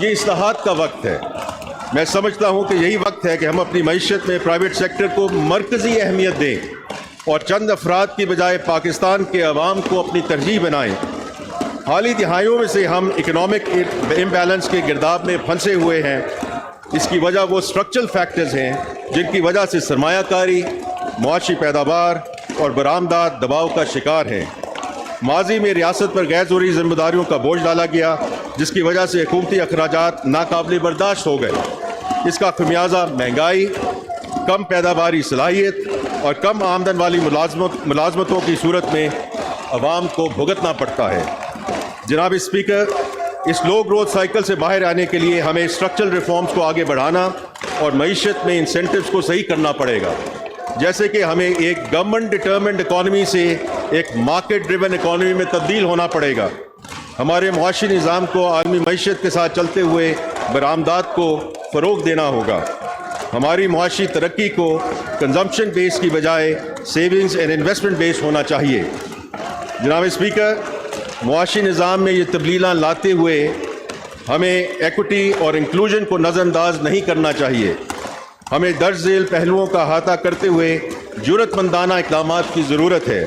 یہ اصلاحات کا وقت ہے۔ میں سمجھتا ہوں کہ یہی وقت ہے کہ ہم اپنی معیشت میں پرائیویٹ سیکٹر کو مرکزی اہمیت دیں اور چند افراد کی بجائے پاکستان کے عوام کو اپنی ترجیح بنائیں۔ حالی دہائیوں میں سے ہم اکنامک امبیلنس کے گرداب میں پھنسے ہوئے ہیں۔ اس کی وجہ وہ اسٹرکچرل فیکٹرز ہیں جن کی وجہ سے سرمایہ کاری، معاشی پیداوار اور برآمدات دباؤ کا شکار ہیں۔ ماضی میں ریاست پر غیر ضروری ذمہ داریوں کا بوجھ ڈالا گیا، جس کی وجہ سے حکومتی اخراجات ناقابل برداشت ہو گئے۔ اس کا خمیازہ مہنگائی، کم پیداواری صلاحیت اور کم آمدن والی ملازمتوں کی صورت میں عوام کو بھگتنا پڑتا ہے۔ جناب اسپیکر، اس لو گروتھ سائیکل سے باہر آنے کے لیے ہمیں اسٹرکچرل ریفارمز کو آگے بڑھانا اور معیشت میں انسینٹیوز کو صحیح کرنا پڑے گا، جیسے کہ ہمیں ایک گورنمنٹ ڈٹرمنڈ اکانومی سے ایک مارکیٹ ڈریون اکانومی میں تبدیل ہونا پڑے گا۔ ہمارے معاشی نظام کو عالمی معیشت کے ساتھ چلتے ہوئے برآمدات کو فروغ دینا ہوگا۔ ہماری معاشی ترقی کو کنزمپشن بیس کی بجائے سیونگز اینڈ انویسٹمنٹ بیس ہونا چاہیے۔ جناب اسپیکر، معاشی نظام میں یہ تبدیلیاں لاتے ہوئے ہمیں ایکوٹی اور انکلوژن کو نظر انداز نہیں کرنا چاہیے۔ ہمیں درج ذیل پہلوؤں کا احاطہ کرتے ہوئے جرأت مندانہ اقدامات کی ضرورت ہے۔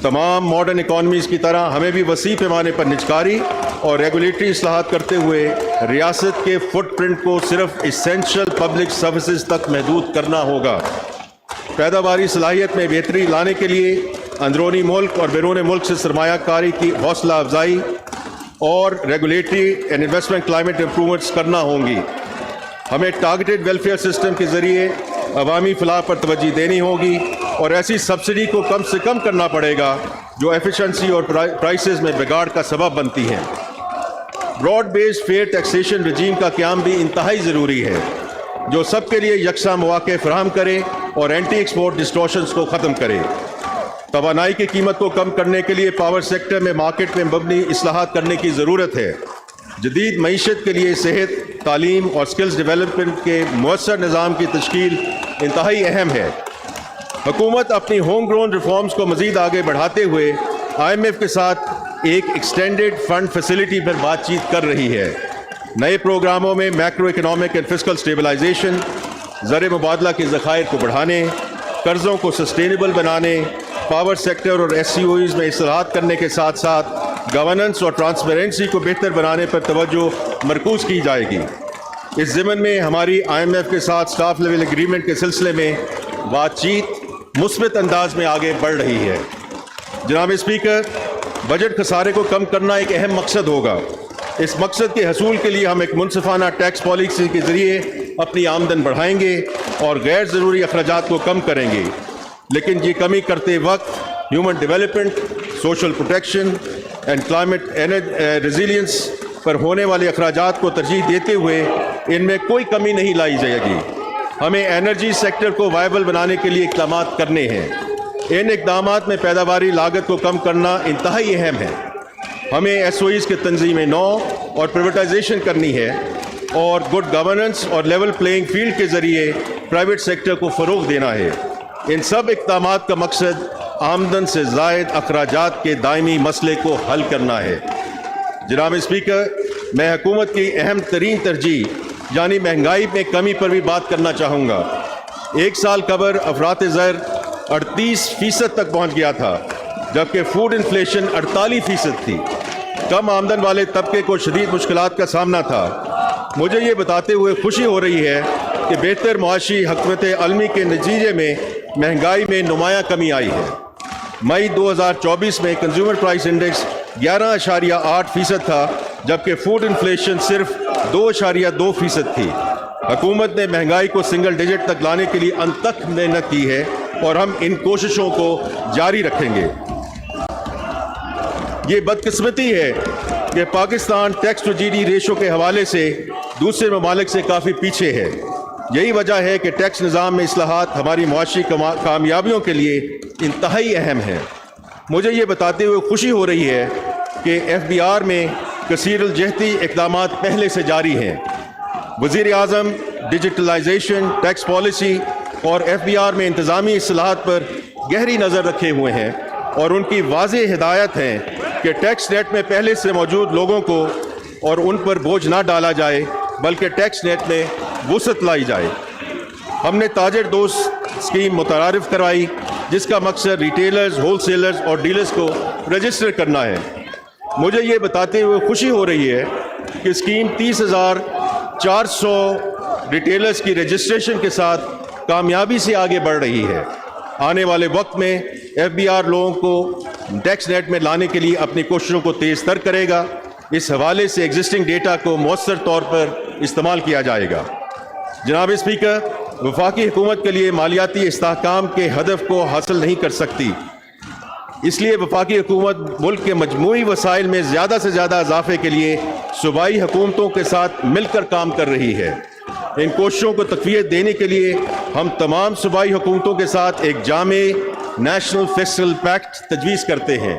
تمام ماڈرن اکانومیز کی طرح ہمیں بھی وسیع پیمانے پر نجکاری اور ریگولیٹری اصلاحات کرتے ہوئے ریاست کے فٹ پرنٹ کو صرف ایسینشل پبلک سروسز تک محدود کرنا ہوگا۔ پیداواری صلاحیت میں بہتری لانے کے لیے اندرونی ملک اور بیرون ملک سے سرمایہ کاری کی حوصلہ افزائی اور regulatory and investment climate improvements کرنا ہوں گی۔ ہمیں ٹارگیٹڈ ویلفیئر سسٹم کے ذریعے عوامی فلاح پر توجہ دینی ہوگی اور ایسی سبسڈی کو کم سے کم کرنا پڑے گا جو ایفیشنسی اور پرائسز میں بگاڑ کا سبب بنتی ہیں۔ براڈ بیسڈ فیئر ٹیکسیشن رجیم کا قیام بھی انتہائی ضروری ہے، جو سب کے لیے یکساں مواقع فراہم کرے اور اینٹی ایکسپورٹ ڈسٹورشنز کو ختم کرے۔ توانائی کی قیمت کو کم کرنے کے لیے پاور سیکٹر میں مارکیٹ میں مبنی اصلاحات کرنے کی ضرورت ہے۔ جدید معیشت کے لیے صحت، تعلیم اور سکلز ڈیولپمنٹ کے مؤثر نظام کی تشکیل انتہائی اہم ہے۔ حکومت اپنی ہوم گرون ریفارمز کو مزید آگے بڑھاتے ہوئے IMF کے ساتھ ایک ایکسٹینڈڈ فنڈ فیسلٹی پر بات چیت کر رہی ہے۔ نئے پروگراموں میں macro economic and fiscal stabilisation, زر مبادلہ کے ذخائر کو بڑھانے، قرضوں کو سسٹینیبل بنانے، پاور سیکٹر اور SCOEs میں اصلاحات کرنے کے ساتھ ساتھ گورننس اور ٹرانسپیرنسی کو بہتر بنانے پر توجہ مرکوز کی جائے گی۔ اس ضمن میں ہماری IMF کے ساتھ اسٹاف لیول ایگریمنٹ کے سلسلے میں بات چیت مثبت انداز میں آگے بڑھ رہی ہے۔ جناب اسپیکر، بجٹ خسارے کو کم کرنا ایک اہم مقصد ہوگا۔ اس مقصد کے حصول کے لیے ہم ایک منصفانہ ٹیکس پالیسی کے ذریعے اپنی آمدن بڑھائیں گے اور غیر ضروری اخراجات کو کم کریں گے، لیکن یہ کمی کرتے وقت human development, social protection and climate resilience پر ہونے والے اخراجات کو ترجیح دیتے ہوئے ان میں کوئی کمی نہیں لائی جائے گی۔ ہمیں انرجی سیکٹر کو وائبل بنانے کے لیے اقدامات کرنے ہیں۔ ان اقدامات میں پیداواری لاگت کو کم کرنا انتہائی اہم ہے۔ ہمیں SOEs کے تنظیم نو اور پرائیویٹائزیشن کرنی ہے اور گڈ گورننس اور لیول پلینگ فیلڈ کے ذریعے پرائیویٹ سیکٹر کو فروغ دینا ہے۔ ان سب اقدامات کا مقصد آمدن سے زائد اخراجات کے دائمی مسئلے کو حل کرنا ہے۔ جناب اسپیکر، میں حکومت کی اہم ترین ترجیح یعنی مہنگائی میں کمی پر بھی بات کرنا چاہوں گا۔ ایک سال قبل افراط زر 38% تک پہنچ گیا تھا، جبکہ فوڈ انفلیشن 48% تھی۔ کم آمدن والے طبقے کو شدید مشکلات کا سامنا تھا۔ مجھے یہ بتاتے ہوئے خوشی ہو رہی ہے کہ بہتر معاشی حکمت عملی کے نتیجے میں مہنگائی میں نمایاں کمی آئی ہے۔ مئی 2024 میں کنزیومر پرائس انڈیکس 11.8% تھا، جبکہ فوڈ انفلیشن صرف 2.2% تھی۔ حکومت نے مہنگائی کو سنگل ڈیجٹ تک لانے کے لیے انتھک محنت کی ہے اور ہم ان کوششوں کو جاری رکھیں گے۔ یہ بدقسمتی ہے کہ Pakistan tax to GDP ratio کے حوالے سے دوسرے ممالک سے کافی پیچھے ہے۔ یہی وجہ ہے کہ ٹیکس نظام میں اصلاحات ہماری معاشی کامیابیوں کے لیے انتہائی اہم ہے۔ مجھے یہ بتاتے ہوئے خوشی ہو رہی ہے کہ FBR میں کثیر الجہتی اقدامات پہلے سے جاری ہیں۔ وزیر اعظم ڈیجیٹلائزیشن، ٹیکس پالیسی اور FBR میں انتظامی اصلاحات پر گہری نظر رکھے ہوئے ہیں اور ان کی واضح ہدایت ہے کہ ٹیکس نیٹ میں پہلے سے موجود لوگوں کو اور ان پر بوجھ نہ ڈالا جائے بلکہ ٹیکس نیٹ میں وسعت لائی جائے۔ ہم نے تاجر دوست اسکیم متعارف کرائی جس کا مقصد ریٹیلرز، ہول سیلرز اور ڈیلرز کو رجسٹر کرنا ہے۔ مجھے یہ بتاتے ہوئے خوشی ہو رہی ہے کہ اسکیم 30,400 ریٹیلرز کی رجسٹریشن کے ساتھ کامیابی سے آگے بڑھ رہی ہے۔ آنے والے وقت میں FBR لوگوں کو ٹیکس نیٹ میں لانے کے لیے اپنی کوششوں کو تیز تر کرے گا۔ اس حوالے سے ایگزسٹنگ ڈیٹا کو مؤثر طور پر استعمال کیا جائے گا۔ جناب اسپیکر، وفاقی حکومت کے لیے مالیاتی استحکام کے ہدف کو حاصل نہیں کر سکتی، اس لیے وفاقی حکومت ملک کے مجموعی وسائل میں زیادہ سے زیادہ اضافے کے لیے صوبائی حکومتوں کے ساتھ مل کر کام کر رہی ہے۔ ان کوششوں کو تقویت دینے کے لیے ہم تمام صوبائی حکومتوں کے ساتھ ایک جامع نیشنل فسکل پیکٹ تجویز کرتے ہیں۔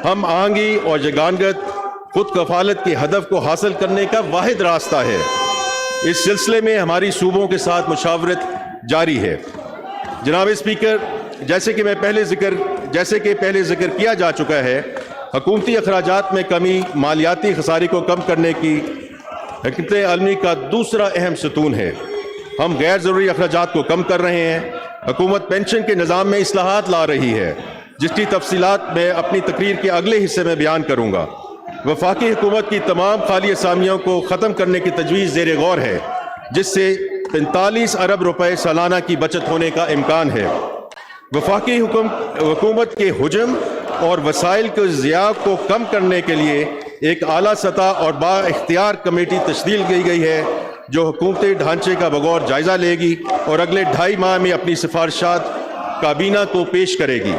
ہم آہنگی اور یگانگت خود کفالت کے ہدف کو حاصل کرنے کا واحد راستہ ہے۔ اس سلسلے میں ہماری صوبوں کے ساتھ مشاورت جاری ہے۔ جناب اسپیکر، جیسے کہ پہلے ذکر کیا جا چکا ہے، حکومتی اخراجات میں کمی مالیاتی خسارے کو کم کرنے کی حکمت عملی کا دوسرا اہم ستون ہے۔ ہم غیر ضروری اخراجات کو کم کر رہے ہیں۔ حکومت پینشن کے نظام میں اصلاحات لا رہی ہے، جس کی تفصیلات میں اپنی تقریر کے اگلے حصے میں بیان کروں گا۔ وفاقی حکومت کی تمام خالی اسامیوں کو ختم کرنے کی تجویز زیر غور ہے، جس سے 45 ارب روپے سالانہ کی بچت ہونے کا امکان ہے۔ وفاقی حکومت کے حجم اور وسائل کے ضیاع کو کم کرنے کے لیے ایک اعلیٰ سطح اور با اختیار کمیٹی تشکیل کی گئی ہے جو حکومتی ڈھانچے کا بغور جائزہ لے گی اور اگلے 2.5 ماہ میں اپنی سفارشات کابینہ کو پیش کرے گی۔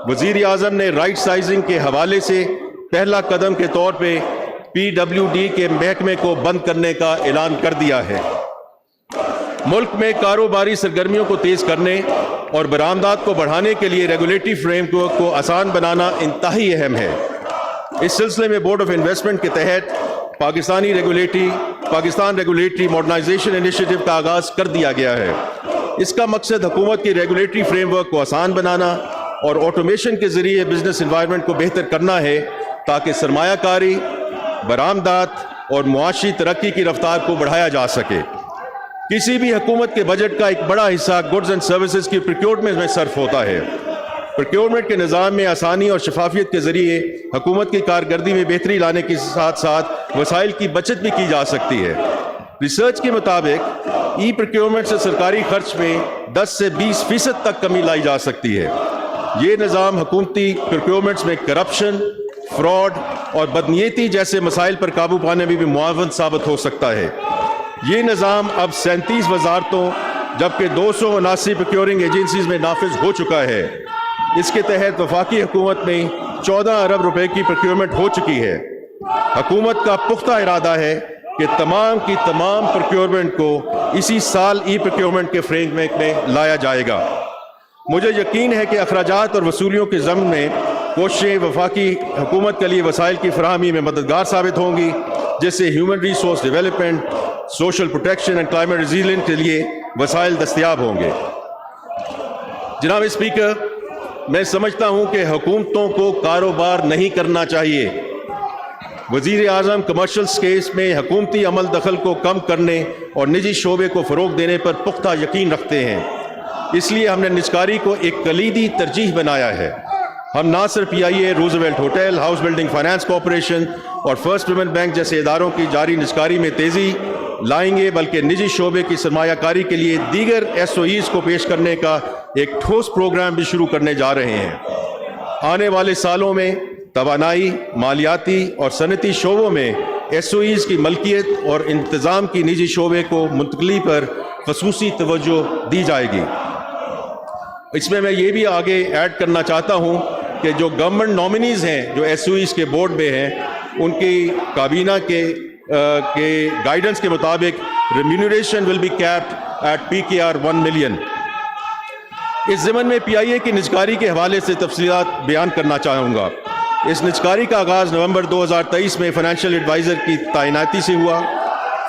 وزیر اعظم نے رائٹ سائزنگ کے حوالے سے پہلا قدم کے طور پہ PWD کے محکمے کو بند کرنے کا اعلان کر دیا ہے۔ ملک میں کاروباری سرگرمیوں کو تیز کرنے اور برآمدات کو بڑھانے کے لیے ریگولیٹری فریم ورک کو آسان بنانا انتہائی اہم ہے۔ اس سلسلے میں بورڈ آف انویسٹمنٹ کے تحت پاکستان ریگولیٹری ماڈرنائزیشن انیشیٹو کا آغاز کر دیا گیا ہے۔ اس کا مقصد حکومت کی ریگولیٹری فریم ورک کو آسان بنانا اور آٹومیشن کے ذریعے بزنس انوائرمنٹ کو بہتر کرنا ہے تاکہ سرمایہ کاری، برآمدات اور معاشی ترقی کی رفتار کو بڑھایا جا سکے۔ کسی بھی حکومت کے بجٹ کا ایک بڑا حصہ گڈز اینڈ سروسز کی پروکیورمنٹ میں صرف ہوتا ہے۔ پروکیورمنٹ کے نظام میں آسانی اور شفافیت کے ذریعے حکومت کی کارکردگی میں بہتری لانے کے ساتھ ساتھ وسائل کی بچت بھی کی جا سکتی ہے۔ ریسرچ کے مطابق ای پروکیورمنٹ سے سرکاری خرچ میں 10 سے 20% تک کمی لائی جا سکتی ہے۔ یہ نظام حکومتی پروکیورمنٹس میں کرپشن، فراڈ اور بدنیتی جیسے مسائل پر قابو پانے میں بھی معاون ثابت ہو سکتا ہے۔ یہ نظام اب 37 وزارتوں جبکہ 279 پروکیورنگ ایجنسیز میں نافذ ہو چکا ہے۔ اس کے تحت وفاقی حکومت میں 14 ارب روپے کی پروکیورمنٹ ہو چکی ہے۔ حکومت کا پختہ ارادہ ہے کہ تمام کی تمام پروکیورمنٹ کو اسی سال ای پروکیورمنٹ کے فریم ورک میں لایا جائے گا۔ مجھے یقین ہے کہ اخراجات اور وصولیوں کے ضمن میں کوششیں وفاقی حکومت کے لیے وسائل کی فراہمی میں مددگار ثابت ہوں گی، جس سے human resource development, social protection اور کلائمیٹ ریزیلینس کے لیے وسائل دستیاب ہوں گے۔ جناب اسپیکر، میں سمجھتا ہوں کہ حکومتوں کو کاروبار نہیں کرنا چاہیے۔ وزیر اعظم کمرشل اسپیس میں حکومتی عمل دخل کو کم کرنے اور نجی شعبے کو فروغ دینے پر پختہ یقین رکھتے ہیں۔ اس لیے ہم نے نجکاری کو ایک کلیدی ترجیح بنایا ہے۔ ہم نہ صرف PIA، Roosevelt hotel, house building finance corporation اور فرسٹ پیمنٹ بینک جیسے اداروں کی جاری نجکاری میں تیزی لائیں گے بلکہ نجی شعبے کی سرمایہ کاری کے لیے دیگر SOEs کو پیش کرنے کا ایک ٹھوس پروگرام بھی شروع کرنے جا رہے ہیں۔ آنے والے سالوں میں توانائی، مالیاتی اور صنعتی شعبوں میں SOEs کی ملکیت اور انتظام کی نجی شعبے کو منتقلی پر خصوصی توجہ دی جائے گی۔ اس میں یہ بھی آگے ایڈ کرنا چاہتا ہوں کہ جو گورنمنٹ نامنیز ہیں جو SOEs کے بورڈ میں ہیں، ان کی کابینہ کے گائیڈنس کے مطابق remuneration will be capped at PKR 1 million. اس ضمن میں PIA کی نجکاری کے حوالے سے تفصیلات بیان کرنا چاہوں گا۔ اس نجکاری کا آغاز نومبر 2023 میں فائنینشیل ایڈوائزر کی تعیناتی سے ہوا۔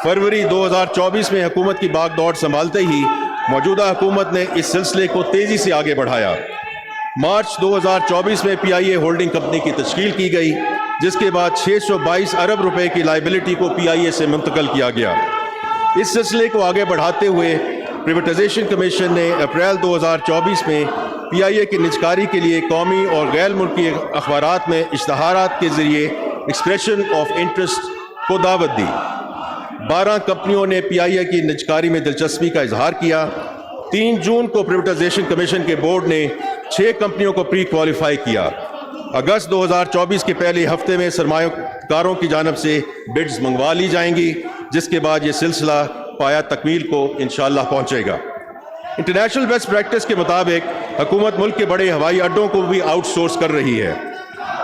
فروری 2024 میں حکومت کی باغ دوڑ سنبھالتے ہی موجودہ حکومت نے اس سلسلے کو تیزی سے آگے بڑھایا۔ مارچ 2024 میں PIA ہولڈنگ کمپنی کی تشکیل کی گئی، جس کے بعد 622 ارب روپے کی لائبلٹی کو PIA سے منتقل کیا گیا۔ اس سلسلے کو آگے بڑھاتے ہوئے پریویٹائزیشن کمیشن نے اپریل 2024 میں PIA کی نجکاری کے لیے قومی اور غیر ملکی اخبارات میں اشتہارات کے ذریعے ایکسپریشن آف انٹرسٹ کو دعوت دی۔ 12 کمپنیوں نے PIA کی نجکاری میں دلچسپی کا اظہار کیا۔ 3 جون کو پریویٹائزیشن کمیشن کے بورڈ نے 6 کمپنیوں کو پری کوالیفائی کیا۔ اگست 2024 کے پہلے ہفتے میں سرمایہ کاروں کی جانب سے بڈز منگوا لی جائیں گی، جس کے بعد یہ سلسلہ پایا تکمیل کو انشاءاللہ پہنچے گا۔ انٹرنیشنل بیسٹ پریکٹس کے مطابق حکومت ملک کے بڑے ہوائی اڈوں کو بھی آؤٹ سورس کر رہی ہے۔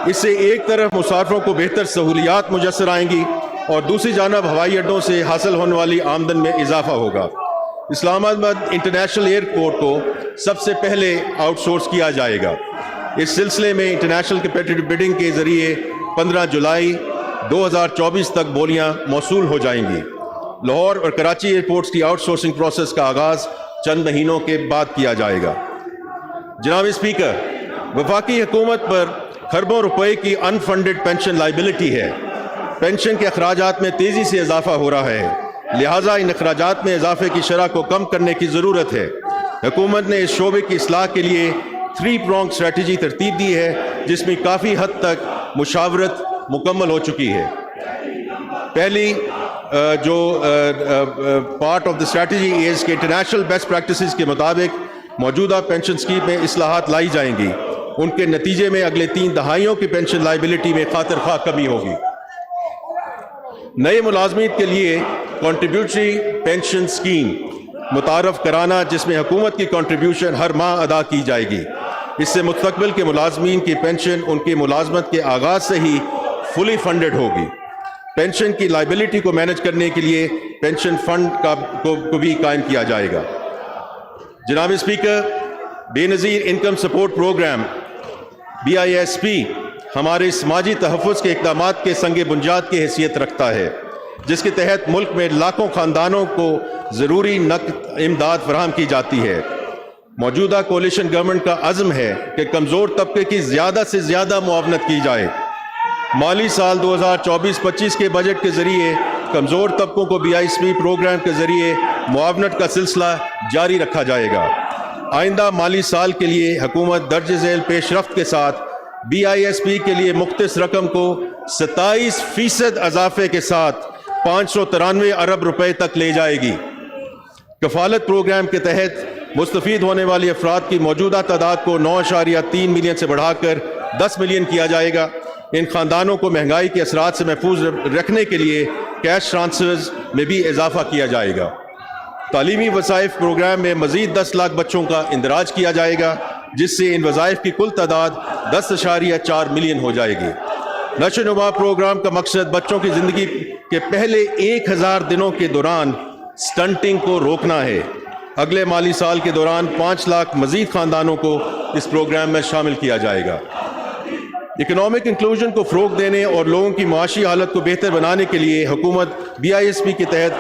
اس سے ایک طرف مسافروں کو بہتر سہولیات میسر آئیں گی اور دوسری جانب ہوائی اڈوں سے حاصل ہونے والی آمدن میں اضافہ ہوگا۔ اسلام آباد انٹرنیشنل ایئرپورٹ کو سب سے پہلے آؤٹ سورس کیا جائے گا۔ اس سلسلے میں انٹرنیشنل کمپیٹیٹو بڈنگ کے ذریعے 15 جولائی 2024 تک بولیاں موصول ہو جائیں گی۔ لاہور اور کراچی ایئرپورٹس کی آؤٹ سورسنگ پروسیس کا آغاز چند مہینوں کے بعد کیا جائے گا۔ جناب اسپیکر، وفاقی حکومت پر کھربوں روپے کی ان فنڈڈ پینشن لائبلٹی ہے۔ پینشن کے اخراجات میں تیزی سے اضافہ ہو رہا ہے، لہٰذا ان اخراجات میں اضافے کی شرح کو کم کرنے کی ضرورت ہے۔ حکومت نے اس شعبے کی اصلاح کے لیے 3 پرونگ اسٹریٹجی ترتیب دی ہے، جس میں کافی حد تک مشاورت مکمل ہو چکی ہے۔ پہلی جو part of the strategy is کہ انٹرنیشنل بیسٹ پریکٹسز کے مطابق موجودہ پینشن اسکیم میں اصلاحات لائی جائیں گی۔ ان کے نتیجے میں اگلے 3 دہائیوں کی پینشن لائبلٹی میں خاطر خواہ کمی ہوگی۔ نئے ملازمین کے لیے کنٹریبیوٹری پینشن اسکیم متعارف کرانا، جس میں حکومت کی کنٹریبیوشن ہر ماہ ادا کی جائے گی۔ اس سے مستقبل کے ملازمین کی پینشن ان کی ملازمت کے آغاز سے ہی فلی فنڈڈ ہوگی۔ پینشن کی لائبلٹی کو مینج کرنے کے لیے پینشن فنڈ کو بھی قائم کیا جائے گا۔ جناب اسپیکر، بے نظیر انکم سپورٹ پروگرام BISP ہمارے سماجی تحفظ کے اقدامات کے سنگ بنیاد کی حیثیت رکھتا ہے، جس کے تحت ملک میں لاکھوں خاندانوں کو ضروری نقد امداد فراہم کی جاتی ہے۔ موجودہ کولیشن گورنمنٹ کا عزم ہے کہ کمزور طبقے کی زیادہ سے زیادہ معاونت کی جائے۔ مالی سال 2024-25 کے بجٹ کے ذریعے کمزور طبقوں کو BISP پروگرام کے ذریعے معاونت کا سلسلہ جاری رکھا جائے گا۔ آئندہ مالی سال کے لیے حکومت درج ذیل پیش رفت کے ساتھ BISP کے لیے مختص رقم کو 27% اضافے کے ساتھ 593 ارب روپے تک لے جائے گی۔ کفالت پروگرام کے تحت مستفید ہونے والی افراد کی موجودہ تعداد کو 9.3 ملین سے بڑھا کر 10 ملین کیا جائے گا۔ ان خاندانوں کو مہنگائی کے اثرات سے محفوظ رکھنے کے لیے کیش ٹرانسفرز میں بھی اضافہ کیا جائے گا۔ تعلیمی وظائف پروگرام میں مزید 10 لاکھ بچوں کا اندراج کیا جائے گا، جس سے ان وظائف کی کل تعداد 10.4 ملین ہو جائے گی۔ نشو و نما پروگرام کا مقصد بچوں کی زندگی کے پہلے 1000 دنوں کے دوران سٹنٹنگ کو روکنا ہے۔ اگلے مالی سال کے دوران 5 لاکھ مزید خاندانوں کو اس پروگرام میں شامل کیا جائے گا۔ اکنامک انکلوژن کو فروغ دینے اور لوگوں کی معاشی حالت کو بہتر بنانے کے لیے حکومت BISP کے تحت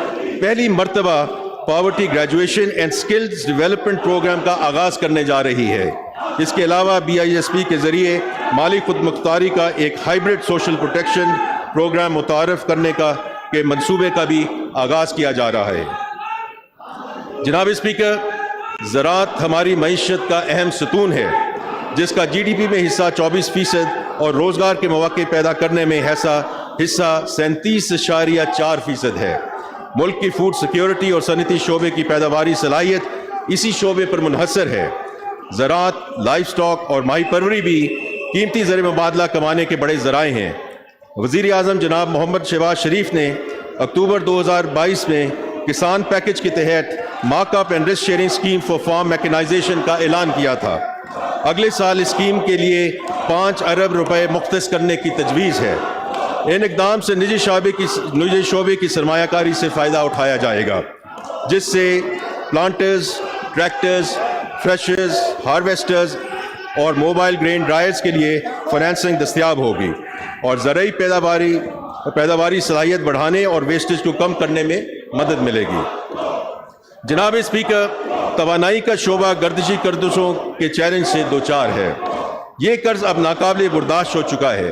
پہلی مرتبہ poverty graduation and skills development program کا آغاز کرنے جا رہی ہے۔ اس کے علاوہ BISP کے ذریعے مالی خود مختاری کا ایک ہائبرڈ سوشل پروٹیکشن پروگرام متعارف کرنے کے منصوبے کا بھی آغاز کیا جا رہا ہے۔ جناب اسپیکر، زراعت ہماری معیشت کا اہم ستون ہے، جس کا GDP میں حصہ 24% اور روزگار کے مواقع پیدا کرنے میں حصہ 37.4% ہے۔ ملک کی فوڈ سیکیورٹی اور صنعتی شعبے کی پیداواری صلاحیت اسی شعبے پر منحصر ہے۔ زراعت، لائف سٹاک اور ماہی پروری بھی قیمتی زر مبادلہ کمانے کے بڑے ذرائع ہیں۔ وزیر اعظم جناب محمد شہباز شریف نے اکتوبر 2022 میں کسان پیکج کے تحت mark up and risk sharing scheme for firm mechanisation کا اعلان کیا تھا۔ اگلے سال اسکیم کے لیے 5 ارب روپے مختص کرنے کی تجویز ہے۔ ان اقدام سے نجی شعبے کی سرمایہ کاری سے فائدہ اٹھایا جائے گا، جس سے پلانٹرز، ٹریکٹرز، تھریشرز، ہارویسٹرز اور موبائل گرین ڈرائرز کے لیے فائنینسنگ دستیاب ہوگی اور زرعی پیداواری صلاحیت بڑھانے اور ویسٹیج کو کم کرنے میں مدد ملے گی۔ جناب اسپیکر، توانائی کا شعبہ گردشی قرضوں کے چیلنج سے دوچار ہے۔ یہ قرض اب ناقابل برداشت ہو چکا ہے۔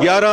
11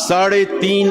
$3.5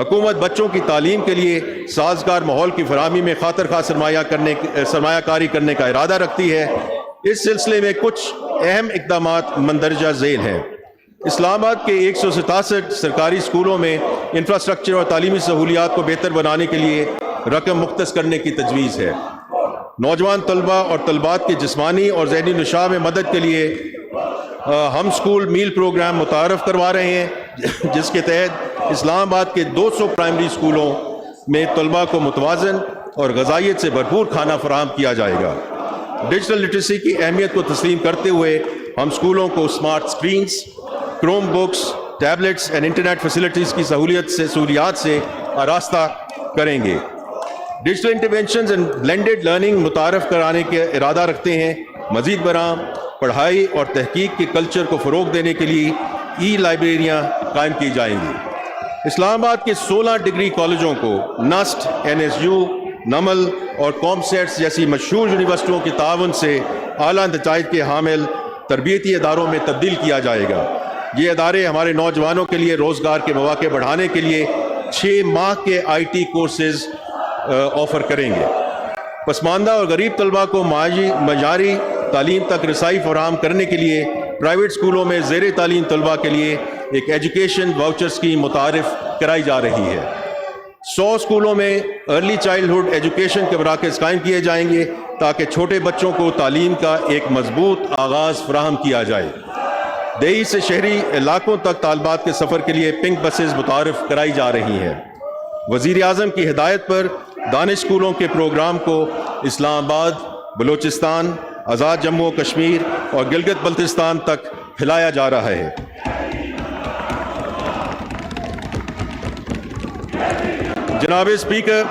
حکومت بچوں کی تعلیم کے لیے سازگار ماحول کی فراہمی میں خاطر خواہ سرمایہ کاری کرنے کا ارادہ رکھتی ہے۔ اس سلسلے میں کچھ اہم اقدامات مندرجہ ذیل ہیں۔ اسلام آباد کے 167 سرکاری اسکولوں میں انفراسٹرکچر اور تعلیمی سہولیات کو بہتر بنانے کے لیے رقم مختص کرنے کی تجویز ہے۔ نوجوان طلباء اور طلبات کے جسمانی اور ذہنی نشاء میں مدد کے لیے ہم اسکول میل پروگرام متعارف کروا رہے ہیں، جس کے تحت اسلام آباد کے 200 پرائمری اسکولوں میں طلباء کو متوازن اور غذائیت سے بھرپور کھانا فراہم کیا جائے گا۔ ڈیجیٹل لٹریسی کی اہمیت کو تسلیم کرتے ہوئے ہم اسکولوں کو smart screens, Chrome books, tablets and internet facilities کی سہولیات سے آراستہ کریں گے۔ Digital interventions and blended learning متعارف کرانے کے ارادہ رکھتے ہیں۔ مزید برآں پڑھائی اور تحقیق کے کلچر کو فروغ دینے کے لیے ای لائبریریاں قائم کی جائیں گی۔ اسلام آباد کے 16 ڈگری کالجوں کو نسٹ، NSU، نمل اور کامسیٹس جیسی مشہور یونیورسٹیوں کے تعاون سے اعلیٰ نتائج کے حامل تربیتی اداروں میں تبدیل کیا جائے گا۔ یہ ادارے ہمارے نوجوانوں کے لیے روزگار کے مواقع بڑھانے کے لیے 6 ماہ کے IT کورسز آفر کریں گے۔ پسماندہ اور غریب طلباء کو معیاری تعلیم تک رسائی فراہم کرنے کے لیے پرائیویٹ اسکولوں میں زیر تعلیم طلباء کے لیے ایک ایجوکیشن واؤچر اسکیم متعارف کرائی جا رہی ہے۔ 100 اسکولوں میں ارلی چائلڈہڈ ایجوکیشن کے مراکز قائم کیے جائیں گے تاکہ چھوٹے بچوں کو تعلیم کا ایک مضبوط آغاز فراہم کیا جائے۔ دیہی سے شہری علاقوں تک طالبات کے سفر کے لیے پنک بسز متعارف کرائی جا رہی ہیں۔ وزیر اعظم کی ہدایت پر دانش اسکولوں کے پروگرام کو اسلام آباد، بلوچستان، آزاد جموں و کشمیر اور گلگت بلتستان تک پھیلایا جا رہا ہے۔ جناب اسپیکر،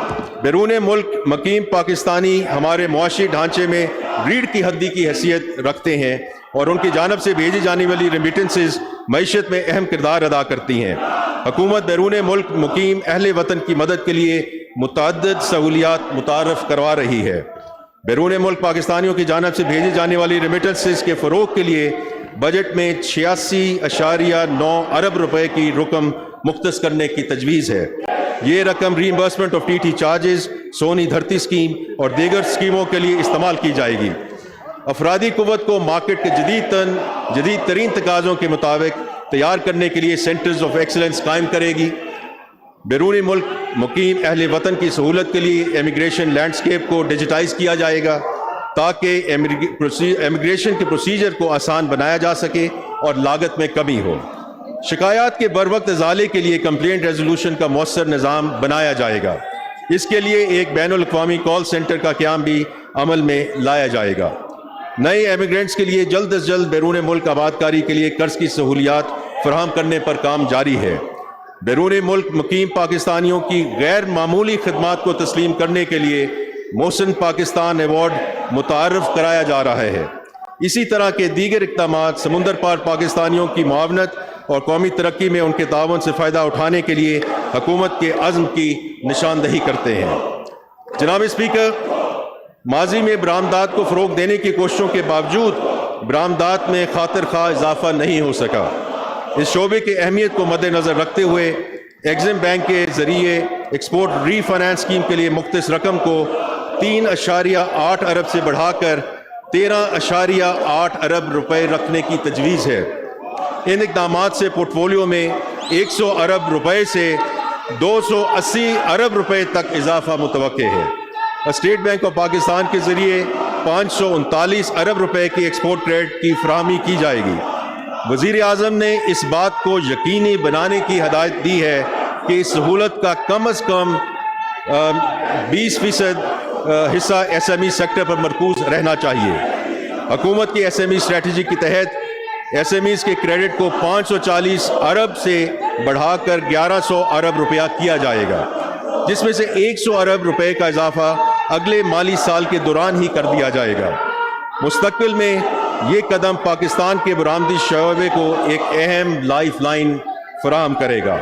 بیرون ملک مقیم پاکستانی ہمارے معاشی ڈھانچے میں ریڑھ کی ہڈی کی حیثیت رکھتے ہیں اور ان کی جانب سے بھیجی جانے والی ریمیٹنسز معیشت میں اہم کردار ادا کرتی ہیں۔ حکومت بیرون ملک مقیم اہل وطن کی مدد کے لیے متعدد سہولیات متعارف کروا رہی ہے۔ بیرون ملک پاکستانیوں کی جانب سے بھیجی جانے والی ریمیٹنسز کے فروغ کے لیے بجٹ میں 86.9 ارب روپے کی رقم مختص کرنے کی تجویز ہے۔ یہ رقم ری ایمبرسمنٹ آف TT چارجز، سونی دھرتی اسکیم اور دیگر اسکیموں کے لیے استعمال کی جائے گی۔ افرادی قوت کو مارکیٹ کے جدید ترین تقاضوں کے مطابق تیار کرنے کے لیے سینٹرز آف ایکسلنس قائم کرے گی۔ بیرونی ملک مقیم اہل وطن کی سہولت کے لیے امیگریشن لینڈسکیپ کو ڈیجیٹائز کیا جائے گا تاکہ امیگریشن کے پروسیجر کو آسان بنایا جا سکے اور لاگت میں کمی ہو۔ شکایات کے بروقت ازالے کے لیے کمپلینٹ ریزولوشن کا مؤثر نظام بنایا جائے گا۔ اس کے لیے ایک بین الاقوامی کال سینٹر کا قیام بھی عمل میں لایا جائے گا۔ نئے ایمیگرینٹس کے لیے جلد از جلد بیرون ملک آباد کاری کے لیے قرض کی سہولیات فراہم کرنے پر کام جاری ہے۔ بیرون ملک مقیم پاکستانیوں کی غیر معمولی خدمات کو تسلیم کرنے کے لیے محسن پاکستان ایوارڈ متعارف کرایا جا رہا ہے۔ اسی طرح کے دیگر اقدامات سمندر پار پاکستانیوں کی معاونت اور قومی ترقی میں ان کے تعاون سے فائدہ اٹھانے کے لیے حکومت کے عزم کی نشاندہی کرتے ہیں۔ جناب اسپیکر، ماضی میں برآمدات کو فروغ دینے کی کوششوں کے باوجود برآمدات میں خاطر خواہ اضافہ نہیں ہو سکا۔ اس شعبے کی اہمیت کو مد نظر رکھتے ہوئے ایگزم بینک کے ذریعے ایکسپورٹ ری فائنانس اسکیم کے لیے مختص رقم کو 3.8 ارب سے بڑھا کر 13.8 ارب روپے رکھنے کی تجویز ہے۔ ان اقدامات سے پورٹ فولیو میں 100 ارب روپے سے 280 ارب روپے تک اضافہ متوقع ہے۔ اسٹیٹ بینک آف پاکستان کے ذریعے 539 ارب روپے کی ایکسپورٹ کریڈٹ کی فراہمی کی جائے گی۔ وزیر اعظم نے اس بات کو یقینی بنانے کی ہدایت دی ہے کہ اس سہولت کا کم از کم 20% حصہ SME سیکٹر پر مرکوز رہنا چاہیے۔ حکومت کی SME اسٹریٹجی کے تحت SMEs کے کریڈٹ کو 540 ارب سے بڑھا کر 1100 ارب روپیہ کیا جائے گا، جس میں سے 100 ارب روپے کا اضافہ اگلے مالی سال کے دوران ہی کر دیا جائے گا۔ مستقبل میں یہ قدم پاکستان کے برآمدی شعبے کو ایک اہم لائف لائن فراہم کرے گا۔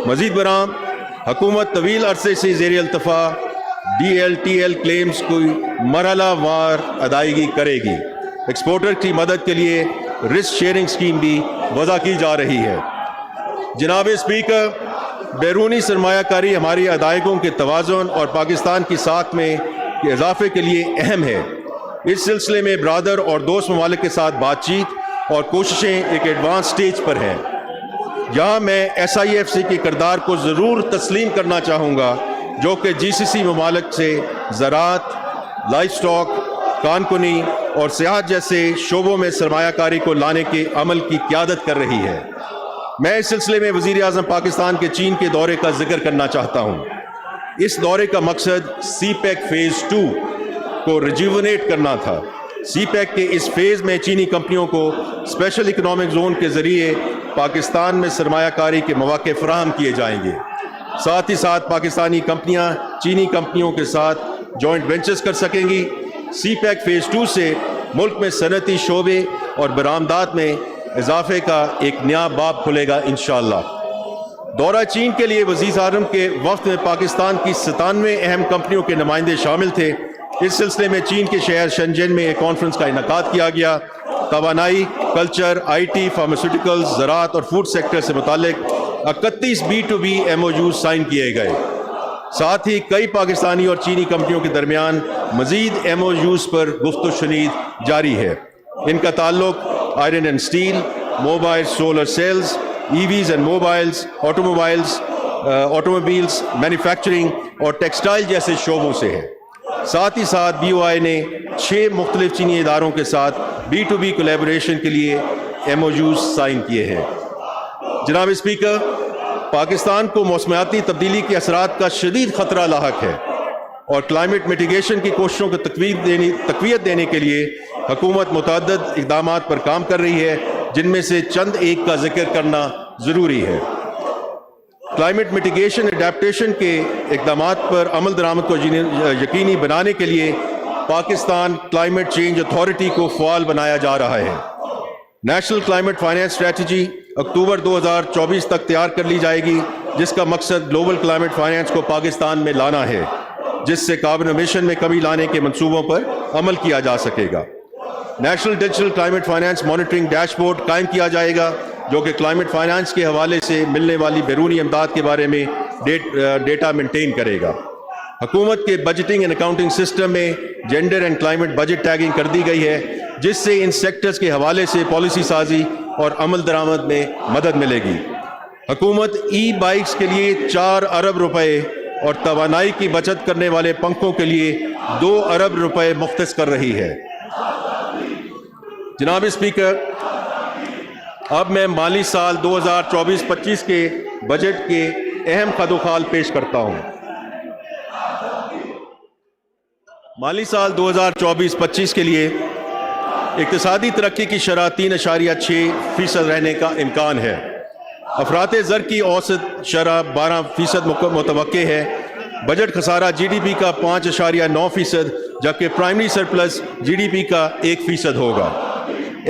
مزید برآں حکومت طویل عرصے سے زیر التفاع DLTL کلیمز کی مرحلہ وار ادائیگی کرے گی۔ ایکسپورٹر کی مدد کے لیے رسک شیئرنگ اسکیم بھی وضع کی جا رہی ہے۔ جناب اسپیکر، بیرونی سرمایہ کاری ہماری ادائیگیوں کے توازن اور پاکستان کی ساکھ میں اضافے کے لیے اہم ہے۔ اس سلسلے میں برادر اور دوست ممالک کے ساتھ بات چیت اور کوششیں ایک ایڈوانس سٹیج پر ہیں۔ یہاں میں SIFC کے کردار کو ضرور تسلیم کرنا چاہوں گا، جو کہ GCC ممالک سے زراعت، لائف سٹاک، کان کنی اور سیاحت جیسے شعبوں میں سرمایہ کاری کو لانے کے عمل کی قیادت کر رہی ہے۔ میں اس سلسلے میں وزیر اعظم پاکستان کے چین کے دورے کا ذکر کرنا چاہتا ہوں۔ اس دورے کا مقصد CPEC فیز 2 کو ریجیونیٹ کرنا تھا۔ CPEC کے اس فیز میں چینی کمپنیوں کو اسپیشل اکنامک زون کے ذریعے پاکستان میں سرمایہ کاری کے مواقع فراہم کیے جائیں گے۔ ساتھ ہی ساتھ پاکستانی کمپنیاں چینی کمپنیوں کے ساتھ جوائنٹ وینچرز کر سکیں گی۔ CPEC فیز 2 سے ملک میں صنعتی شعبے اور برآمدات میں اضافے کا ایک نیا باب کھلے گا انشاءاللہ۔ دورہ چین کے لیے وزیر اعظم کے وفد میں پاکستان کی 97 اہم کمپنیوں کے نمائندے شامل تھے۔ اس سلسلے میں چین کے شہر شنجن میں ایک کانفرنس کا انعقاد کیا گیا۔ توانائی، کلچر، IT، فارماسیوٹیکلز، زراعت اور فوڈ سیکٹر سے متعلق 31 B2B MOUs سائن کیے گئے۔ ساتھ ہی کئی پاکستانی اور چینی کمپنیوں کے درمیان مزید MOUs پر گفت و شنید جاری ہے۔ ان کا تعلق iron and steel, mobile solar cells, EVs and automobiles, manufacturing اور ٹیکسٹائل جیسے شعبوں سے ہے۔ ساتھ ہی ساتھ BOI نے 6 مختلف چینی اداروں کے ساتھ B2B کولیبوریشن کے لیے MOUs سائن کیے ہیں۔ جناب اسپیکر، پاکستان کو موسمیاتی تبدیلی کے اثرات کا شدید خطرہ لاحق ہے اور کلائمیٹ میٹیگیشن کی کوششوں کو تقویت دینے کے لیے حکومت متعدد اقدامات پر کام کر رہی ہے، جن میں سے چند ایک کا ذکر کرنا ضروری ہے۔ کلائمیٹ میٹیگیشن اڈیپٹیشن کے اقدامات پر عمل درآمد کو یقینی بنانے کے لیے پاکستان کلائمیٹ چینج اتھارٹی کو فعال بنایا جا رہا ہے۔ نیشنل کلائمیٹ فائنانس اسٹریٹجی اکتوبر 2024 تک تیار کر لی جائے گی، جس کا مقصد گلوبل کلائمیٹ فائنانس کو پاکستان میں لانا ہے، جس سے کاربن امیشن میں کمی لانے کے منصوبوں پر عمل کیا جا سکے گا۔ National digital climate finance monitoring dashboard قائم کیا جائے گا، جو کہ کلائمیٹ فائنانس کے حوالے سے ملنے والی بیرونی امداد کے بارے میں ڈیٹا مینٹین کرے گا۔ حکومت کے بجٹنگ اینڈ اکاؤنٹنگ سسٹم میں gender and climate budget tagging کر دی گئی ہے، جس سے ان سیکٹرز کے حوالے سے پالیسی سازی اور عمل درآمد میں مدد ملے گی۔ حکومت بائکس کے لیے 4 ارب روپے اور توانائی کی بچت کرنے والے پنکھوں کے لیے 2 ارب روپے مختص کر رہی ہے۔ جناب اسپیکر، اب میں مالی سال 2024-25 کے بجٹ کے اہم خد و خال پیش کرتا ہوں۔ مالی سال 2024-25 کے لیے اقتصادی ترقی کی شرح 3.6% رہنے کا امکان ہے۔ افراط زر کی اوسط شرح 12% متوقع ہے۔ بجٹ خسارہ GDP کا 5.9%، جبکہ پرائمری سرپلس GDP کا 1% ہوگا۔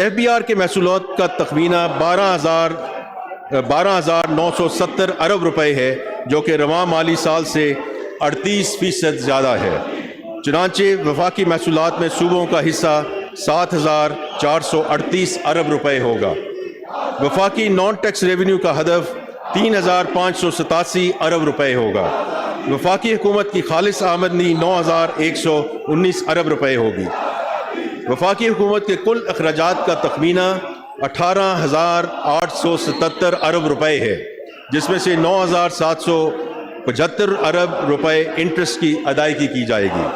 FBR کے محصولات کا تخمینہ 12,970 ارب روپے ہے، جو کہ رواں مالی سال سے 38% زیادہ ہے۔ چنانچہ وفاقی محصولات میں صوبوں کا حصہ 7,438 ارب روپے ہوگا۔ وفاقی نان ٹیکس ریونیو کا ہدف 3,587 ارب روپے ہوگا۔ وفاقی حکومت کی خالص آمدنی 9,119 ارب روپے ہوگی۔ وفاقی حکومت کے کل اخراجات کا تخمینہ 18,877 ارب روپے ہے، جس میں سے 9,775 ارب روپے انٹرسٹ کی ادائیگی کی جائے گی۔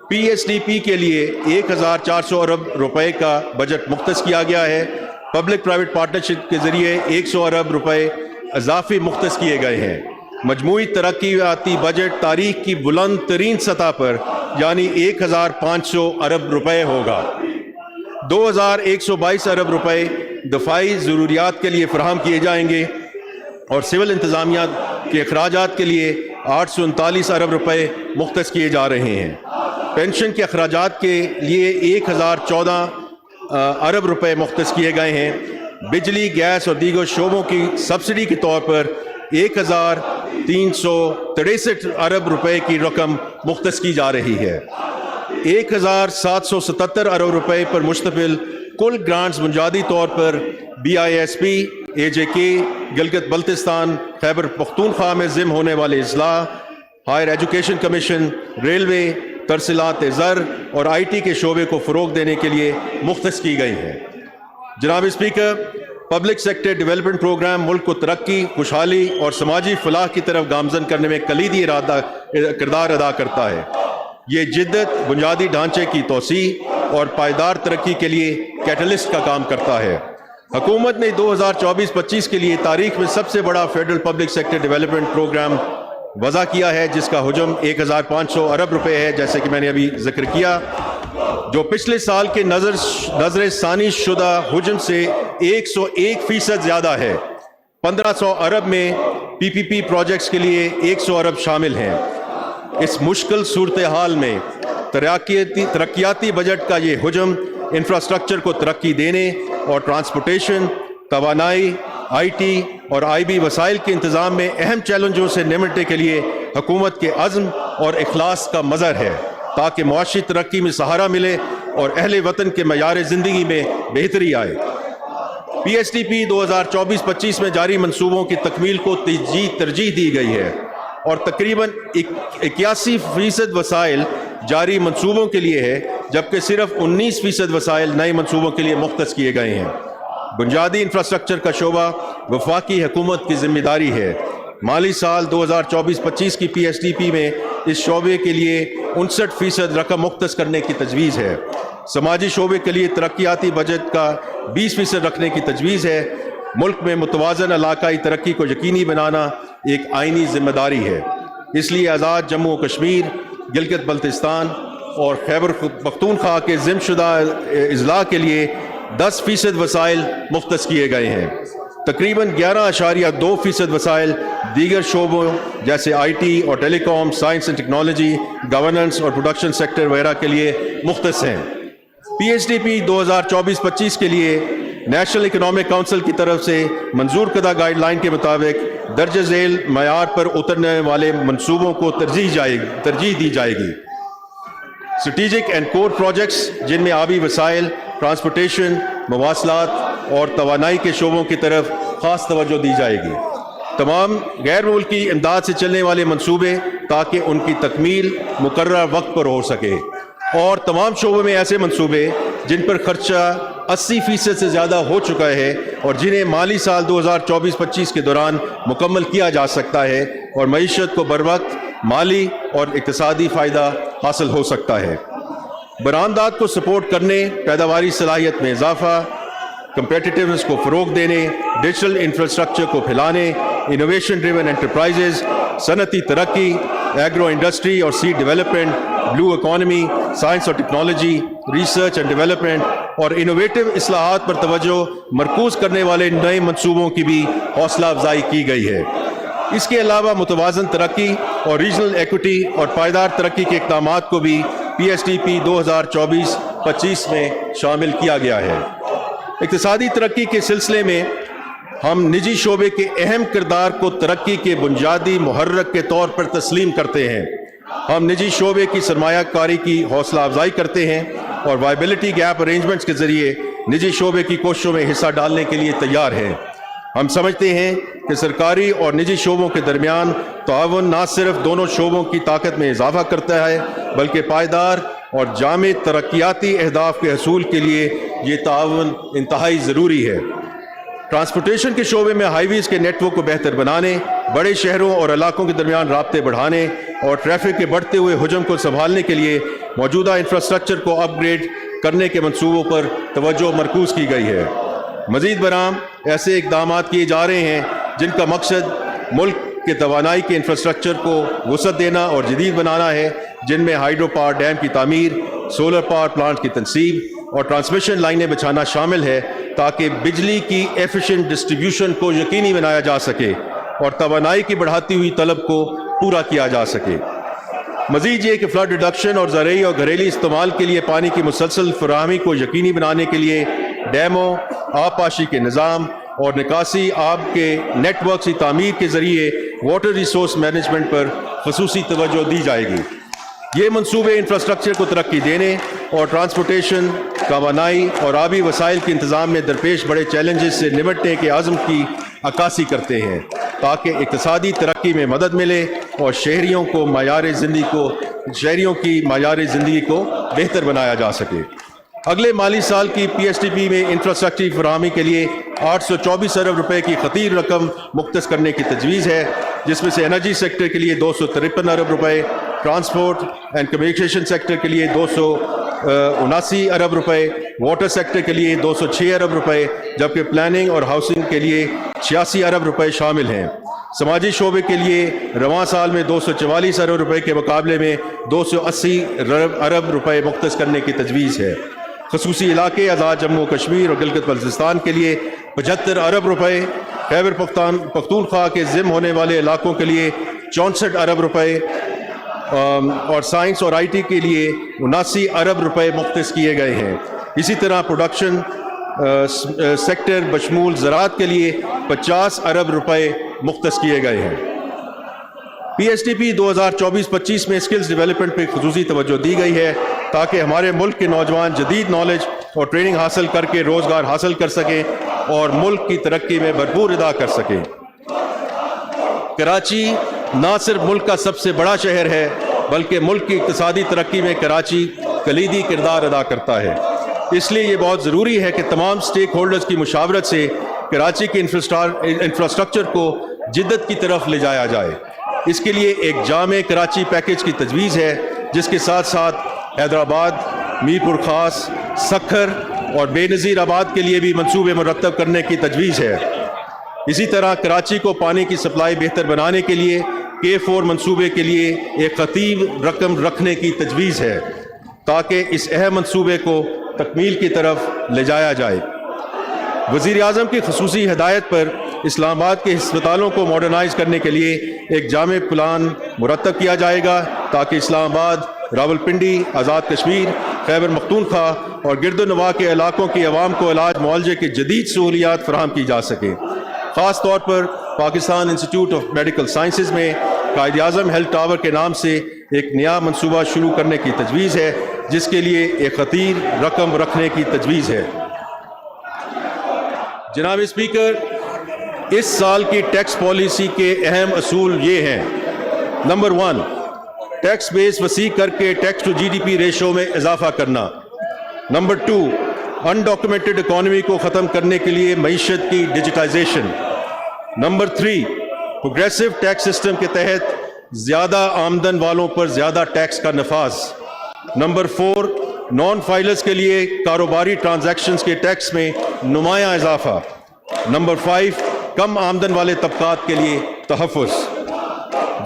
PSDP کے لیے 1,400 ارب روپے کا بجٹ مختص کیا گیا ہے۔ پبلک پرائیویٹ پارٹنرشپ کے ذریعے 100 ارب روپے اضافی مختص کیے گئے ہیں۔ مجموعی ترقیاتی بجٹ تاریخ کی بلند ترین سطح پر یعنی 1,500 ارب روپے ہوگا۔ 2,122 ارب روپے دفاعی ضروریات کے لیے فراہم کیے جائیں گے اور سول انتظامیہ کے اخراجات کے لیے 839 ارب روپے مختص کیے جا رہے ہیں۔ پینشن کے اخراجات کے لیے 1,014 ارب روپے مختص کیے گئے ہیں۔ بجلی، گیس اور دیگر شعبوں کی سبسڈی کے طور پر 1,363 ارب روپے کی رقم مختص کی جا رہی ہے۔ 1,777 ارب روپے پر مشتمل کل گرانٹس بنیادی طور پر BISP، AJK گلگت بلتستان خیبر پختونخوا میں ضم ہونے والے اضلاع، ہائر ایجوکیشن کمیشن، ریلوے، ترسیلات زر اور IT کے شعبے کو فروغ دینے کے لیے مختص کی گئی ہیں۔ جناب speaker, public sector development programme ملک کو ترقی، خوشحالی اور سماجی فلاح کی طرف گامزن کرنے میں کلیدی کردار ادا کرتا ہے۔ یہ جدت بنیادی ڈھانچے کی توسیع اور پائیدار ترقی کے لیے کیٹلسٹ کا کام کرتا ہے۔ حکومت نے 2024-25 کے لیے تاریخ میں سب سے بڑا federal public sector development program وضع کیا ہے، جس کا حجم 1500 ارب روپے ہے، جیسے کہ میں نے ابھی ذکر کیا، جو پچھلے سال کے نظر ثانی شدہ حجم سے 101% زیادہ ہے۔ 1500 ارب میں PPP پروجیکٹس کے لیے 100 ارب شامل ہیں۔ اس مشکل صورتحال میں ترقیاتی بجٹ کا یہ حجم انفراسٹرکچر کو ترقی دینے اور ٹرانسپورٹیشن، توانائی، IT اور IB وسائل کے انتظام میں اہم چیلنجوں سے نمٹنے کے لیے حکومت کے عزم اور اخلاص کا مظہر ہے، تاکہ معاشی ترقی میں سہارا ملے اور اہل وطن کے معیار زندگی میں بہتری آئے۔ PSDP 2024-25 میں جاری منصوبوں کی تکمیل کو ترجیح دی گئی ہے اور تقریباً 81% وسائل جاری منصوبوں کے لیے ہے، جبکہ صرف 19% وسائل نئے منصوبوں کے لیے مختص کیے گئے ہیں۔ بنیادی انفراسٹرکچر کا شعبہ وفاقی حکومت کی ذمہ داری ہے۔ مالی سال 2024-25 کی PSDP میں اس شعبے کے لیے 59% رقم مختص کرنے کی تجویز ہے۔ سماجی شعبے کے لیے ترقیاتی بجٹ کا 20% رکھنے کی تجویز ہے۔ ملک میں متوازن علاقائی ترقی کو یقینی بنانا ایک آئینی ذمہ داری ہے، اس لیے آزاد جموں و کشمیر، گلگت بلتستان اور خیبر پختونخوا کے ضم شدہ اضلاع کے لیے 10% وسائل مختص کیے گئے ہیں۔ تقریباً 11.2% وسائل دیگر شعبوں جیسے IT اور ٹیلی کام، سائنس اینڈ ٹیکنالوجی، گورننس اور پروڈکشن سیکٹر وغیرہ کے لیے مختص ہیں۔ PSDP 2024-25 کے لیے نیشنل اکنامک کونسل کی طرف سے منظور کردہ گائیڈ لائن کے مطابق درج ذیل معیار پر اترنے والے منصوبوں کو ترجیح دی جائے گی۔ اسٹریٹجک اینڈ کور پروجیکٹس، جن میں آبی وسائل، ٹرانسپورٹیشن، مواصلات اور توانائی کے شعبوں کی طرف خاص توجہ دی جائے گی۔ تمام غیر ملکی امداد سے چلنے والے منصوبے تاکہ ان کی تکمیل مقررہ وقت پر ہو سکے، اور تمام شعبوں میں ایسے منصوبے جن پر خرچہ 80% سے زیادہ ہو چکا ہے اور جنہیں مالی سال 2024-25 کے دوران مکمل کیا جا سکتا ہے، اور معیشت کو بروقت مالی اور اقتصادی فائدہ حاصل ہو سکتا ہے۔ برآمدات کو سپورٹ کرنے، پیداواری صلاحیت میں اضافہ، کمپیٹیٹیونس کو فروغ دینے، ڈیجیٹل انفراسٹرکچر کو پھیلانے، انوویشن ڈریون انٹرپرائزز، صنعتی ترقی، ایگرو انڈسٹری اور سیڈ ڈیولپمنٹ، بلو اکانومی، سائنس اور ٹیکنالوجی، ریسرچ اینڈ ڈیولپمنٹ اور انوویٹو اصلاحات پر توجہ مرکوز کرنے والے نئے منصوبوں کی بھی حوصلہ افزائی کی گئی ہے۔ اس کے علاوہ متوازن ترقی اور ریجنل ایکوٹی اور پائیدار ترقی کے اقدامات کو بھی PSDP 2024-25 میں شامل کیا گیا ہے۔ اقتصادی ترقی کے سلسلے میں ہم نجی شعبے کے اہم کردار کو ترقی کے بنیادی محرک کے طور پر تسلیم کرتے ہیں۔ ہم نجی شعبے کی سرمایہ کاری کی حوصلہ افزائی کرتے ہیں اور وائبلٹی گیپ ارینجمنٹس کے ذریعے نجی شعبے کی کوششوں میں حصہ ڈالنے کے لیے تیار ہیں۔ ہم سمجھتے ہیں کہ سرکاری اور نجی شعبوں کے درمیان تعاون نہ صرف دونوں شعبوں کی طاقت میں اضافہ کرتا ہے، بلکہ پائیدار اور جامع ترقیاتی اہداف کے حصول کے لیے یہ تعاون انتہائی ضروری ہے۔ ٹرانسپورٹیشن کے شعبے میں ہائی ویز کے نیٹ ورک کو بہتر بنانے، بڑے شہروں اور علاقوں کے درمیان رابطے بڑھانے اور ٹریفک کے بڑھتے ہوئے حجم کو سنبھالنے کے لیے موجودہ انفراسٹرکچر کو اپ گریڈ کرنے کے منصوبوں پر توجہ مرکوز کی گئی ہے۔ مزید برآں ایسے اقدامات کیے جا رہے ہیں جن کا مقصد ملک کے توانائی کے انفراسٹرکچر کو وسعت دینا اور جدید بنانا ہے، جن میں ہائیڈرو پاور ڈیم کی تعمیر، سولر پاور پلانٹ کی تنصیب اور ٹرانسمیشن لائنیں بچھانا شامل ہے، تاکہ بجلی کی ایفیشنٹ ڈسٹریبیوشن کو یقینی بنایا جا سکے اور توانائی کی بڑھاتی ہوئی طلب کو پورا کیا جا سکے۔ مزید یہ کہ فلڈ ریڈکشن اور زرعی اور گھریلو استعمال کے لیے پانی کی مسلسل فراہمی کو یقینی بنانے کے لیے ڈیموں، آب پاشی کے نظام اور نکاسی آب کے نیٹ ورکس کی تعمیر کے ذریعے واٹر ریسورس مینجمنٹ پر خصوصی توجہ دی جائے گی۔ یہ منصوبے انفراسٹرکچر کو ترقی دینے اور ٹرانسپورٹیشن، توانائی اور آبی وسائل کے انتظام میں درپیش بڑے چیلنجز سے نمٹنے کے عزم کی عکاسی کرتے ہیں تاکہ اقتصادی ترقی میں مدد ملے اور شہریوں کی معیار زندگی کو بہتر بنایا جا سکے۔ اگلے مالی سال کی پی ایس ٹی پی میں انفراسٹرکچر فراہمی کے لیے 824 ارب روپے کی خطیر رقم مختص کرنے کی تجویز ہے، جس میں سے انرجی سیکٹر کے لیے 253 ارب روپے، ٹرانسپورٹ اینڈ کمیونیکیشن سیکٹر کے لیے 279 ارب روپے، واٹر سیکٹر کے لیے 206 ارب روپے، جبکہ پلاننگ اور ہاؤسنگ کے لیے 86 ارب روپے شامل ہیں۔ سماجی شعبے کے لیے رواں سال میں 244 ارب روپے کے مقابلے میں 280 ارب روپے مختص کرنے کی تجویز ہے۔ خصوصی علاقے آزاد جموں و کشمیر اور گلگت بلتستان کے لیے 75 ارب روپے، خیبر پختونخوا کے ضمن ہونے والے علاقوں کے لیے 64 ارب روپے اور سائنس اور آئی ٹی کے لیے 79 ارب روپے مختص کیے گئے ہیں۔ اسی طرح پروڈکشن سیکٹر بشمول زراعت کے لیے 50 ارب روپے مختص کیے گئے ہیں۔ پی ایس ٹی پی 2024-25 میں اسکلز ڈیولپمنٹ پہ خصوصی توجہ دی گئی ہے تاکہ ہمارے ملک کے نوجوان جدید نالج اور ٹریننگ حاصل کر کے روزگار حاصل کر سکیں اور ملک کی ترقی میں بھرپور ادا کر سکیں۔ کراچی نہ صرف ملک کا سب سے بڑا شہر ہے بلکہ ملک کی اقتصادی ترقی میں کراچی کلیدی کردار ادا کرتا ہے۔ اس لیے یہ بہت ضروری ہے کہ تمام سٹیک ہولڈرز کی مشاورت سے کراچی کے انفراسٹرکچر کو جدت کی طرف لے جایا جائے۔ اس کے لیے ایک جامع کراچی پیکیج کی تجویز ہے جس کے ساتھ ساتھ حیدرآباد، میر پور خاص، سکھر اور بے نظیر آباد کے لیے بھی منصوبے مرتب کرنے کی تجویز ہے۔ اسی طرح کراچی کو پانی کی سپلائی بہتر بنانے کے لیے K4 منصوبے کے لیے ایک خطیر رقم رکھنے کی تجویز ہے تاکہ اس اہم منصوبے کو تکمیل کی طرف لے جایا جائے۔ وزیر اعظم کی خصوصی ہدایت پر اسلام آباد کے ہسپتالوں کو ماڈرنائز کرنے کے لیے ایک جامع پلان مرتب کیا جائے گا تاکہ اسلام آباد، راولپنڈی، آزاد کشمیر، خیبر پختونخوا اور گرد و نواح کے علاقوں کی عوام کو علاج معالجے کی جدید سہولیات فراہم کی جا سکیں۔ خاص طور پر Pakistan institute of medical sciences میں قائد اعظم ہیلتھ ٹاور کے نام سے ایک نیا منصوبہ شروع کرنے کی تجویز ہے جس کے لیے ایک خطیر رقم رکھنے کی تجویز ہے۔ جناب اسپیکر، اس سال کی ٹیکس پالیسی کے اہم اصول یہ ہیں: نمبر 1، ٹیکس بیس وسیع کر کے tax to G D P ratio میں اضافہ کرنا۔ نمبر 2، انڈاکومنٹڈ اکانومی کو ختم کرنے کے لیے معیشت کی digitization. Number 3، progressive tax system کے تحت زیادہ آمدن والوں پر زیادہ ٹیکس کا نفاذ۔ نمبر 4، نان فائلرز کے لیے کاروباری ٹرانزیکشنز کے ٹیکس میں نمایاں اضافہ۔ نمبر 5، کم آمدن والے طبقات کے لیے تحفظ۔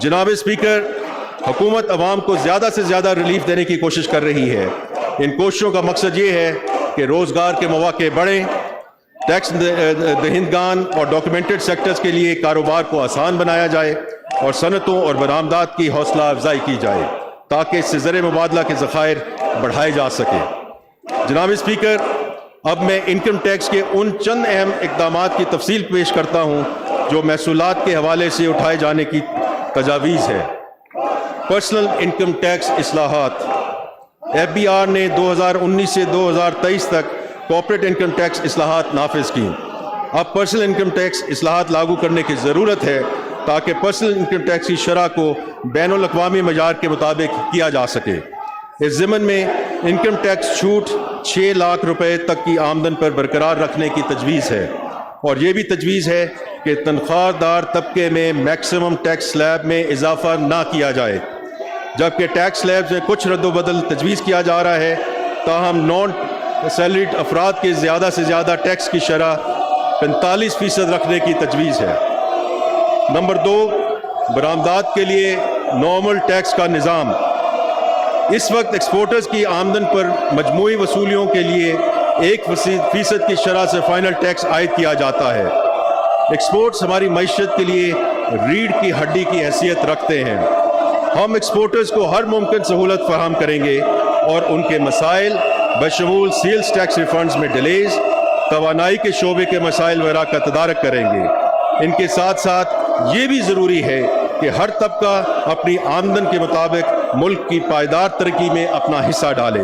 جناب اسپیکر، حکومت عوام کو زیادہ سے زیادہ ریلیف دینے کی کوشش کر رہی ہے۔ ان کوششوں کا مقصد یہ ہے کہ روزگار کے مواقع بڑھیں، ٹیکس دہندگان اور ڈاکیومنٹڈ سیکٹرز کے لیے کاروبار کو آسان بنایا جائے اور صنعتوں اور برآمدات کی حوصلہ افزائی کی جائے تاکہ اس سے زر مبادلہ کے ذخائر بڑھائے جا سکے۔ جناب اسپیکر، اب میں انکم ٹیکس کے ان چند اہم اقدامات کی تفصیل پیش کرتا ہوں جو محصولات کے حوالے سے اٹھائے جانے کی تجاویز ہے۔ پرسنل انکم ٹیکس اصلاحات۔ ایف بی آر نے 2019 سے 2023 تک کارپوریٹ انکم ٹیکس اصلاحات نافذ کی۔ اب پرسنل انکم ٹیکس اصلاحات لاگو کرنے کی ضرورت ہے تاکہ پرسنل انکم ٹیکس کی شرح کو بین الاقوامی معیار کے مطابق کیا جا سکے۔ اس ضمن میں انکم ٹیکس چھوٹ 6 لاکھ روپے تک کی آمدن پر برقرار رکھنے کی تجویز ہے، اور یہ بھی تجویز ہے کہ تنخواہ دار طبقے میں میکسیمم ٹیکس سلیب میں اضافہ نہ کیا جائے، جبکہ ٹیکس سلیبز میں کچھ رد و بدل تجویز کیا جا رہا ہے، تاہم نان سیلریڈ افراد کے زیادہ سے زیادہ ٹیکس کی شرح 45% رکھنے کی تجویز ہے۔ نمبر 2، برآمدات کے لیے نارمل ٹیکس کا نظام۔ اس وقت ایکسپورٹرز کی آمدن پر مجموعی وصولیوں کے لیے 1% کی شرح سے فائنل ٹیکس عائد کیا جاتا ہے۔ ایکسپورٹس ہماری معیشت کے لیے ریڑھ کی ہڈی کی حیثیت رکھتے ہیں۔ ہم ایکسپورٹرز کو ہر ممکن سہولت فراہم کریں گے اور ان کے مسائل بشمول سیلز ٹیکس ریفنڈز میں ڈیلیز، توانائی کے شعبے کے مسائل وغیرہ کا تدارک کریں گے۔ ان کے ساتھ ساتھ یہ بھی ضروری ہے کہ ہر طبقہ اپنی آمدن کے مطابق ملک کی پائیدار ترقی میں اپنا حصہ ڈالے۔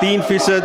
3%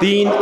3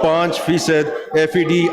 5% FED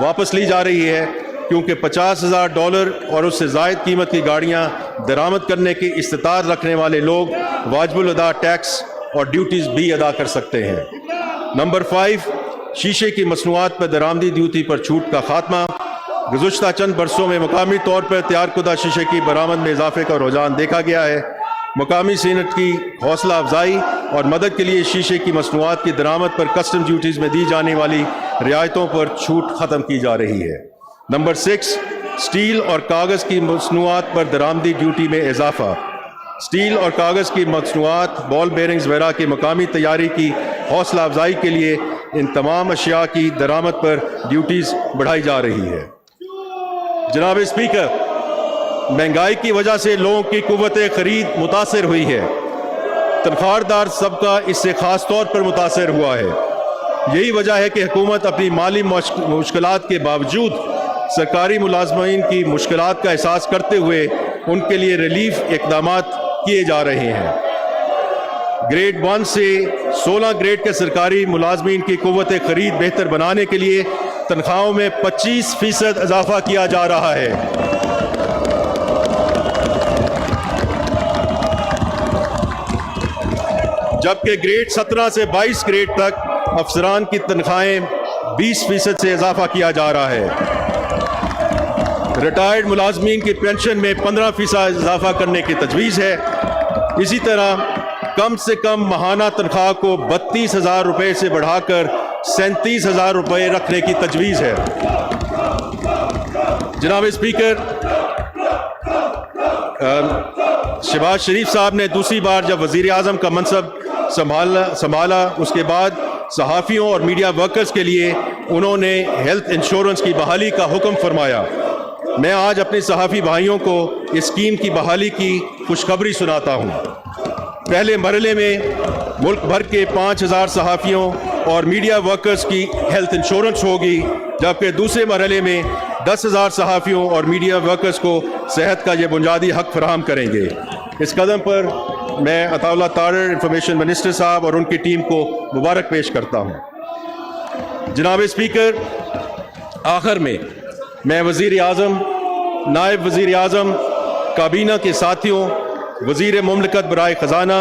واپس لی جا رہی ہے کیونکہ $50,000 اور اس سے زائد قیمت کی گاڑیاں درآمد کرنے کی استطاعت رکھنے والے لوگ واجب الادا ٹیکس اور ڈیوٹیز بھی ادا کر سکتے ہیں۔ نمبر 5، شیشے کی مصنوعات پر درآمدی ڈیوٹی پر چھوٹ کا خاتمہ۔ گزشتہ چند برسوں میں مقامی طور پر تیار کردہ شیشے کی برآمد میں اضافے کا رجحان دیکھا گیا ہے۔ مقامی صنعت کی حوصلہ افزائی اور مدد کے لیے شیشے کی مصنوعات کی درآمد پر کسٹم ڈیوٹیز میں دی جانے والی رعایتوں پر چھوٹ ختم کی جا رہی ہے۔ نمبر 6، سٹیل اور کاغذ کی مصنوعات پر درآمدی ڈیوٹی میں اضافہ۔ سٹیل اور کاغذ کی مصنوعات، بال بیرنگز وغیرہ کی مقامی تیاری کی حوصلہ افزائی کے لیے ان تمام اشیاء کی درآمد پر ڈیوٹیز بڑھائی جا رہی ہے۔ جناب اسپیکر، مہنگائی کی وجہ سے لوگوں کی قوت خرید متاثر ہوئی ہے۔ تنخواہ دار طبقہ اس سے خاص طور پر متاثر ہوا ہے۔ یہی وجہ ہے کہ حکومت اپنی مالی مشکلات کے باوجود سرکاری ملازمین کی مشکلات کا احساس کرتے ہوئے ان کے لیے ریلیف اقدامات کیے جا رہے ہیں۔ گریڈ 1 سے 16 گریڈ کے سرکاری ملازمین کی قوت خرید بہتر بنانے کے لیے تنخواہوں میں 25% اضافہ کیا جا رہا ہے۔ جبکہ گریڈ 17 سے 22 گریڈ تک افسران کی تنخواہیں 20% سے اضافہ کیا جا رہا ہے۔ ریٹائرڈ ملازمین کی پینشن میں 15% اضافہ کرنے کی تجویز ہے۔ اسی طرح کم سے کم ماہانہ تنخواہ کو 32,000 روپے سے بڑھا کر 37,000 روپے رکھنے کی تجویز ہے۔ جناب اسپیکر، شہباز شریف صاحب نے دوسری بار جب وزیر اعظم کا منصب سنبھالا اس کے بعد صحافیوں اور میڈیا ورکرز کے لیے انہوں نے ہیلتھ انشورنس کی بحالی کا حکم فرمایا۔ میں آج اپنے صحافی بھائیوں کو اس اسکیم کی بحالی کی خوشخبری سناتا ہوں۔ پہلے مرحلے میں ملک بھر کے 5,000 صحافیوں اور میڈیا ورکرز کی ہیلتھ انشورنس ہوگی، جبکہ دوسرے مرحلے میں 10,000 صحافیوں اور میڈیا ورکرز کو صحت کا یہ بنیادی حق فراہم کریں گے۔ اس قدم پر میں عطا اللہ طاہر انفارمیشن منسٹر صاحب اور ان کی ٹیم کو مبارک پیش کرتا ہوں۔ جناب اسپیکر، آخر میں وزیر اعظم، نائب وزیر اعظم، کابینہ کے ساتھیوں، وزیر مملکت برائے خزانہ،